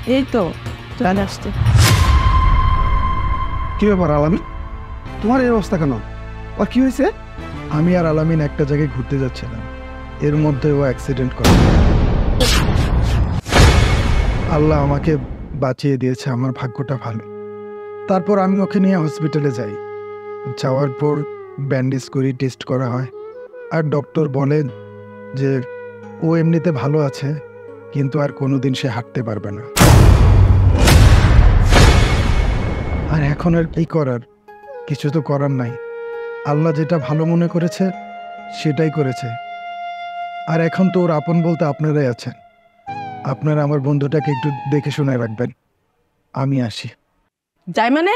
এই তো চলে আসছে। কি ব্যাপার আলামিন, তোমার এই অবস্থা কেন? আর কি হয়েছে? আমি আর আলামিন একটা জায়গায় ঘুরতে যাচ্ছিলাম, এর মধ্যে ও অ্যাক্সিডেন্ট করে। আল্লাহ আমাকে বাঁচিয়ে দিয়েছে, আমার ভাগ্যটা ভালো। তারপর আমি ওকে নিয়ে হসপিটালে যাই। যাওয়ার পর ব্যান্ডেজ করি, টেস্ট করা হয়, আর ডক্টর বলেন যে ও এমনিতে ভালো আছে, কিন্তু আর কোনোদিন সে হাঁটতে পারবে না। আর এখন আর কি করার? কিছু তো করার নাই। আল্লাহ যেটা ভালো মনে করেছে সেটাই করেছে। আর এখন তো ওর আপন বলতে আপনারাই আছেন। আপনারা আমার বন্ধুটাকে একটু দেখে শুনে রাখবেন। আমি আসি। যাই মানে?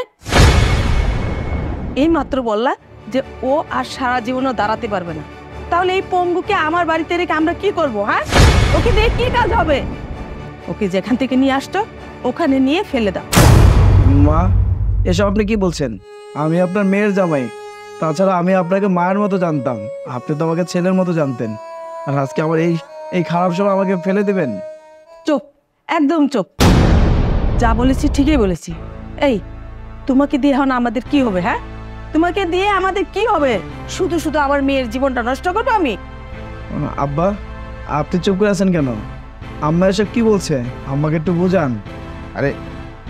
এই মাত্র বললা যে ও আর সারা জীবনও দাঁড়াতে পারবে না, তাহলে এই পঙ্গুকে আমার বাড়িতে রেখে আমরা কি করব? হ্যাঁ, ওকে দিয়ে কি কাজ হবে? ওকে যেখান থেকে নিয়ে আসতো ওখানে নিয়ে ফেলে দাও। মা, এসব আপনি কি বলছেন? আমি আপনার মেয়ের জামাই, তাছাড়া আমি আপনাকে মায়ের মতো জানতাম, আপনি তো আমাকে ছেলের মতো জানতেন। আর আজকে আমার এই খারাপ সময় আমাকে ফেলে দেবেন? চুপ, একদম চুপ। যা বলেছি ঠিকই বলেছি। এই, তোমাকে দিয়ে এখন আমাদের কি হবে? হ্যাঁ, তোমাকে দিয়ে আমাদের কি হবে? শুধু শুধু আমার মেয়ের জীবনটা নষ্ট করবো আমি? আব্বা, আপনি চুপ করে আছেন কেন? আম্মা এসব কি বলছে? আম্মাকে একটু বোঝান। আরে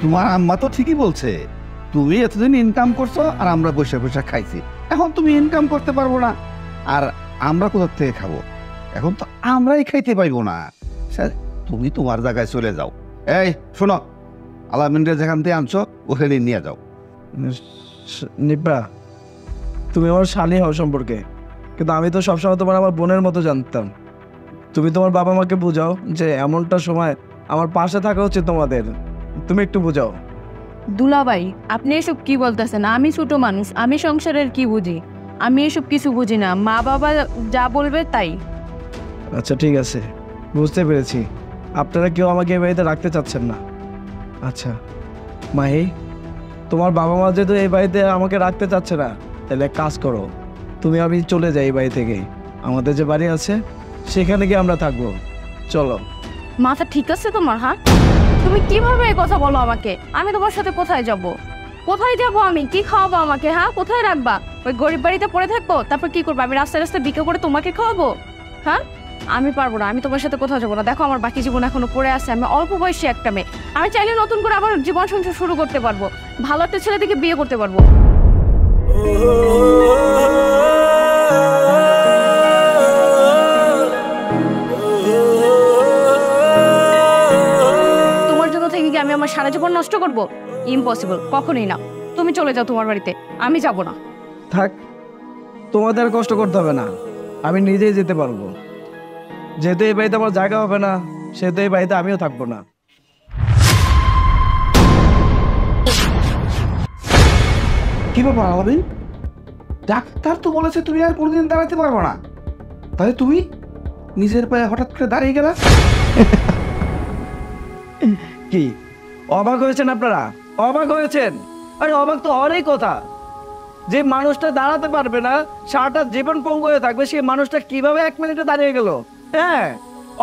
তোমার আম্মা তো ঠিকই বলছে, তুমি এতদিন ইনকাম করছো আর আমরা বসে বসে খাইছি, এখন তুমি ইনকাম করতে পারবো না, আর আমরা কোথা থেকে খাবো? এখন তো আমরাই খাইতে পাইবো না। স্যার, তুমি তোমার জায়গায় চলে যাও। এই শোনো, আলামিনরে যেখান থেকে আনছো ওখানে নিয়ে যাও। নিপা, তুমি আমার শালি হও সম্পর্কে, কিন্তু আমি তো সবসময় তোমার আমার বোনের মতো জানতাম। তুমি তোমার বাবা মাকে বোঝাও যে এমনটা সময় আমার পাশে থাকা উচিত তোমাদের। তুমি একটু বোঝাও। দুলাভাই, আপনি এসব কি বলতেছেন? আমি ছোট মানুষ, আমি সংসারের কি বুঝি? আমি এসব কিছু বুঝি না, মা বাবা যা বলবে তাই। আচ্ছা ঠিক আছে, বুঝতে পেরেছি আপনারা কেউ আমাকে এই বাড়িতে রাখতে চাচ্ছেন না। আচ্ছা মাহি, তোমার বাবা মা যেহেতু এই বাড়িতে আমাকে রাখতে চাচ্ছে না, তাহলে এক কাজ করো, তুমি আমি চলে যাই এই বাড়ি থেকে। আমাদের যে বাড়ি আছে সেখানে গিয়ে আমরা থাকবো, চলো। মাথা ঠিক আছে তোমার? হ্যাঁ, তুমি কিভাবে এই কথা বলো আমাকে? আমি তোমার সাথে কোথায় যাব? কোথায় যাব আমি? কি খাওয়াবো আমাকে? হ্যাঁ, কোথায় রাখবা? ওই গরিব বাড়িতে পড়ে থাকবো? তারপর কি করবো? আমি রাস্তায় রাস্তায় বিক্রি করে তোমাকে খাওয়াবো? হ্যাঁ, আমি পারবো না, আমি তোমার সাথে কোথাও যাবো না। দেখো, আমার বাকি জীবন এখনো পড়ে আছে, আমি অল্প বয়সী একটা মেয়ে, আমি চাইলে নতুন করে আবার জীবন সংসার শুরু করতে পারবো, ভালো একটা ছেলে থেকে বিয়ে করতে পারবো। তোমার জন্য থেকে কি আমি আমার সারা জীবন নষ্ট করবো? ইম্পসিবল, কখনোই না। তুমি চলে যাও তোমার বাড়িতে, আমি যাব না। থাক, তোমাদের আর কষ্ট করতে হবে না, আমি নিজেই যেতে পারবো। যেহেতু এই বাড়িতে আমার জায়গা হবে না, সেহেতু এই বাড়িতে আমিও থাকবো না। কি ব্যাপার আলামিন? ডাক্তার তো বলেছে তুমি আর কোনোদিন দাঁড়াতে পারবো না, তাহলে তুমি নিজের পায়ে হঠাৎ করে দাঁড়িয়ে গেলা? কি অবাক হয়েছেন আপনারা? অবাক হয়েছেন? আরে অবাক তো হওয়ারই কথা। যে মানুষটা দাঁড়াতে পারবে না, সারাটা জীবন পঙ্গু হয়ে থাকবে, সেই মানুষটা কিভাবে 1 মিনিটে দাঁড়িয়ে গেল? হ্যাঁ,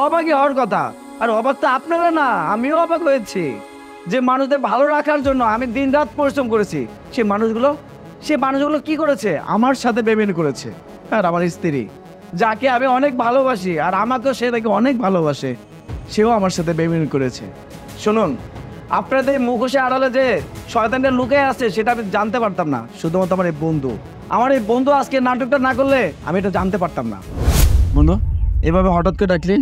অবাকই হওয়ার কথা। আর অবাক তো আপনারা না, আমিও অবাক হয়েছি। যে মানুষদের ভালো রাখার জন্য আমি দিন রাত পরিশ্রম করেছি, সে মানুষগুলো কি করেছে? আমার সাথে বেইমানি করেছে। আর আমার স্ত্রী, যাকে আমি অনেক ভালোবাসি, আর আমাকেও সে তাকে অনেক ভালোবাসে, সেও আমার সাথে বেইমানি করেছে। শুনুন, আপনাদের মুখোশে আড়ালে যে শয়তানটা লুকে আছে সেটা আমি জানতে পারতাম না, শুধুমাত্র আমার এই বন্ধু আজকে নাটকটা না করলে আমি এটা জানতে পারতাম না। বন্ধু, এভাবে হঠাৎ করে ডাকলি?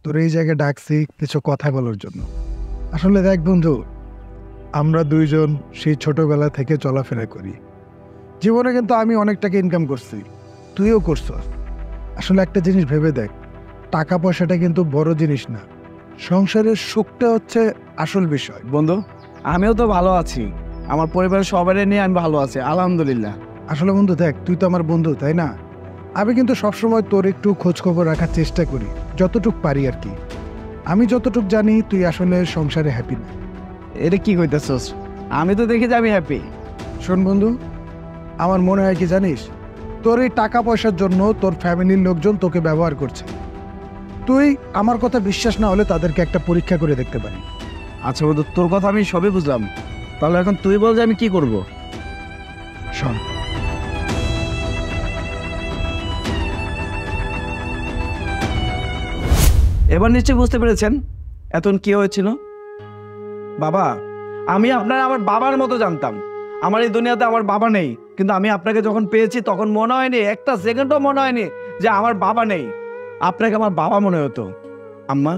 তোর এই জায়গায় ডাকছি কিছু কথা বলার জন্য। আসলে দেখ বন্ধু, আমরা দুইজন সেই ছোটবেলা থেকে চলাফেরা করি। জীবনে কিন্তু আমি অনেক টাকা ইনকাম করছি, তুইও করছস। আসলে একটা জিনিস ভেবে দেখ, টাকা পয়সাটা কিন্তু বড় জিনিস না, সংসারের সুখটা হচ্ছে আসল বিষয়। বন্ধু, আমিও তো ভালো আছি, আমার পরিবারের সবাই নিয়ে আমি ভালো আছি, আলহামদুলিল্লাহ। আসলে বন্ধু দেখ, তুই তো আমার বন্ধু, তাই না? আমি কিন্তু সবসময় তোর একটু খোঁজ খবর রাখার চেষ্টা করি, যতটুক পারি আর কি। আমি যতটুক জানি তুই আসলে সংসারে হ্যাপি না। এটা কি কইতেছস? আমি তো দেখি যে আমি হ্যাপি। শোন বন্ধু, আমার মনে হয় কি জানিস, তোর এই টাকা পয়সার জন্য তোর ফ্যামিলির লোকজন তোকে ব্যবহার করছে। তুই আমার কথা বিশ্বাস না হলে তাদেরকে একটা পরীক্ষা করে দেখতে পারি। আচ্ছা বন্ধু, তোর কথা আমি সবই বুঝলাম, তাহলে এখন তুই বল যে আমি কি করব। শোন, এবার নিশ্চয়ই বুঝতে পেরেছেন এতক্ষণ কি হয়েছিল। বাবা, আমি আপনার আমার বাবার মতো জানতাম। আমার এই দুনিয়াতে আমার বাবা নেই, কিন্তু আমি আপনাকে যখন পেয়েছি তখন মনে হয়নি, একটা সেকেন্ডও মনে হয়নি যে আমার বাবা নেই। আপনাকে আমার বাবা মনে হতো। আম্মা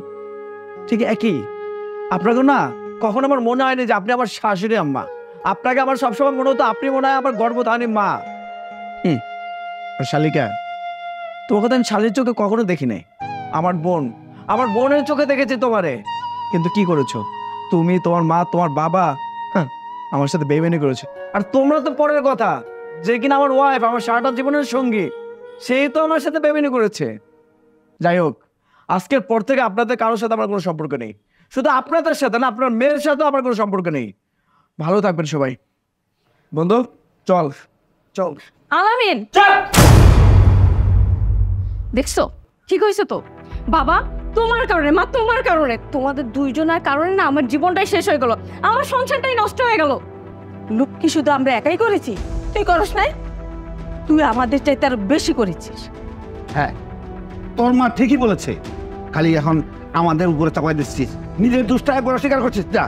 ঠিক একই, আপনাকে না কখন আমার মনে হয়নি যে আপনি আমার শাশুড়ি আম্মা। আপনাকে আমার সবসময় মনে হতো আপনি মনে হয় আমার গর্ভধারী মা। আর শালিকা, তোমাকে তো আমি শালির চোখে কখনো দেখি নাই। আমার বোনের চোখে দেখেছি তোমারে, কিন্তু কি করেছো তুমি, তোমার মা, তোমার বাবা আমার সাথে বেইমানি করেছে। আর তোমরা তো পরের কথা, যে কিনা আমার ওয়াইফ, আমার সারাটা জীবনের সঙ্গী, সেই তো আমার সাথে বেইমানি করেছে। যাই হোক, আজকের পর থেকে আপনাদের কারোর সাথে আমার কোনো সম্পর্ক নেই। শুধু আপনাদের সাথে না, আপনার মেয়ের সাথেও আমার কোনো সম্পর্ক নেই। ভালো থাকবেন সবাই। বন্ধু চল চল। আলামিন, দেখছো ঠিক হয়েছে তো বাবা, তোমার কারণে, মা তোমার কারণে, তোমাদের দুইজনের কারণে না আমার জীবনটাই শেষ হয়ে গেল, আমার সংসারটাই নষ্ট হয়ে গেল। লোক কি শুধু আমরা একাই করেছি? তুই করস নাই? তুই আমাদের চাইতে আরো বেশি করেছিস। হ্যাঁ, তোর মা ঠিকই বলেছে, খালি এখন আমাদের উপরে চাপাই দিচ্ছিস, নিজের দুষ্টা একবার স্বীকার করছিস। যা